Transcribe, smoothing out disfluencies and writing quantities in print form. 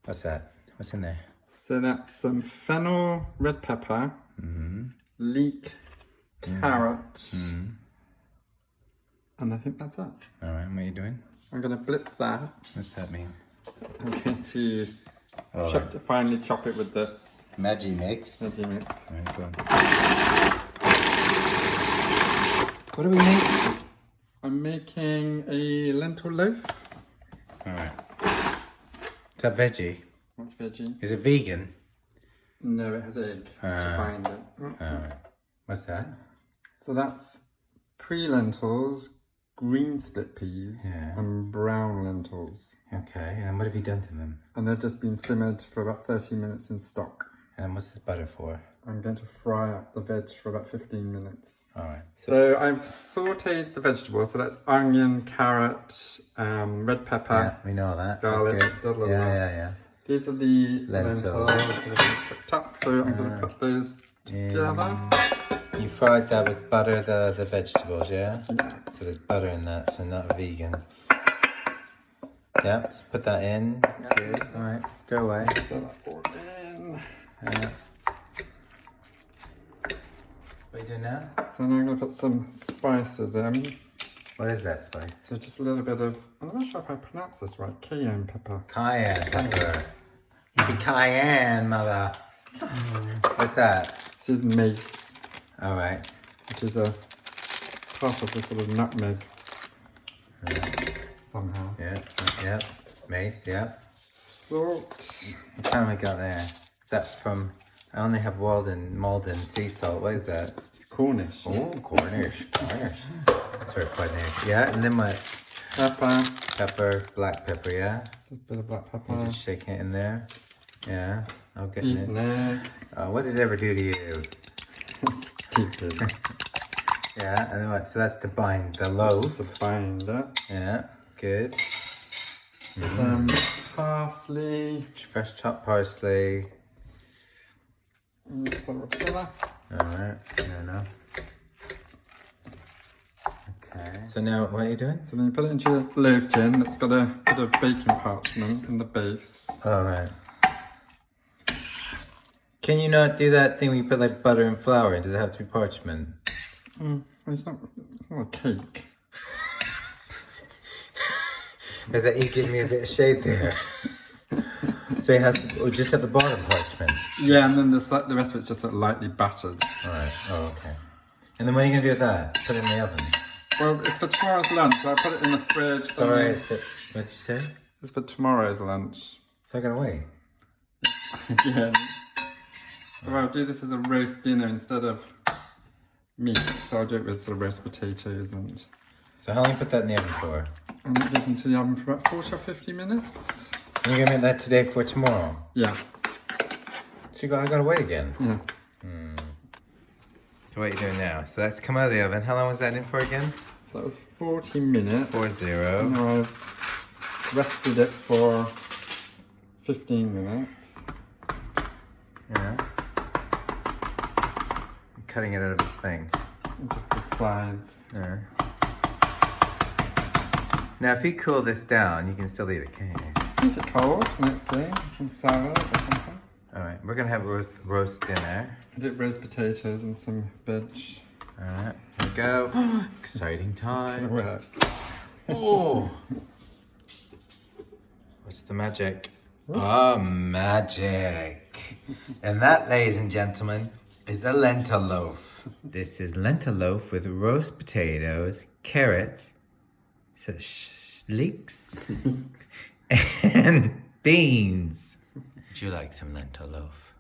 What's that? What's in there? So that's some fennel, red pepper, leek, carrot, and I think that's it. All right, what are you doing? I'm going to blitz that. What's that mean? I'm going to finally chop it with the Maggi mix. veggie mix. All right, go on. What are we making? I'm making a lentil loaf. All right. Is that veggie? What's veggie? Is it vegan? No, it has egg to bind it. All right. What's that? So that's pre-lentils, green split peas, and brown lentils. Okay, and what have you done to them? And they've just been simmered for about 30 minutes in stock. And what's this butter for? I'm going to fry up the veg for about 15 minutes. All right. So I've sauteed the vegetables. So that's onion, carrot, red pepper. Yeah, we know that. Garlic. That's good. Yeah. These are the Lentils. lentils that have been cooked up. So I'm going to put those together. You fried that with butter, the vegetables, yeah? Yeah. So there's butter in that, so not vegan. Yeah, let's put that in. Good. All right, go away. Put that all in. Yeah. What are you doing now? So now I'm going to put some spices in. What is that spice? So just a little bit of, I'm not sure if I pronounce this right, cayenne pepper. Cayenne pepper. You be cayenne, mother. What's that? This is mace, All right. which is a part of the sort of nutmeg. Somehow. Yeah. Mace, yeah. Salt. What kind have I got there? Is that from, I only have Malden sea salt. What is that? It's Cornish. Oh, Cornish. Sorry, quite nice. Yeah, and then what? Pepper. Pepper, black pepper, yeah? Just a bit of black You pepper. just shaking it in there. Yeah, I'll get Beaten it. egg. What did it ever do to you? Stupid. Yeah, and then what? So that's to bind the loaf. To bind it. Yeah, good. Some parsley. Fresh chopped parsley. Mix that all together. Alright, fair enough. Okay. So now, what are you doing? So then you put it into your loaf tin that's got a bit of baking parchment in the base. Alright. Can you not do that thing where you put like butter and flour in? Does it have to be parchment? It's not a cake. Is that you give me a bit of shade there? So it has to, just at the bottom parchment? Yeah, and then the rest of it's just sort of lightly battered. Alright, oh okay. And then what are you going to do with that? Put it in the oven? Well, it's for tomorrow's lunch, so I put it in the fridge. Alright, what did you say? It's for tomorrow's lunch. So I gotta wait? Yeah. So I'll do this as a roast dinner instead of meat. So I'll do it with sort of roast potatoes and... So how long you put that in the oven for? And it goes into the oven for about 40 or 50 minutes. And you're gonna make that today for tomorrow? Yeah. So I gotta wait again? Yeah. So what are you doing now? So that's come out of the oven. How long was that in for again? So that was 40 minutes. 40. Now I've rested it for 15 minutes. Yeah. I'm cutting it out of its thing. And just the sides. Yeah. Now if you cool this down, you can still eat it, can't you? Eat it cold next day. Some salad or something. Alright, we're gonna have roast dinner. I did roast potatoes and some veg. Alright, here we go. Exciting time. Work. Oh! What's the magic? Oh, magic! And that, ladies and gentlemen, is a lentil loaf. This is lentil loaf with roast potatoes, carrots, leeks, and beans. Would you like some lentil loaf?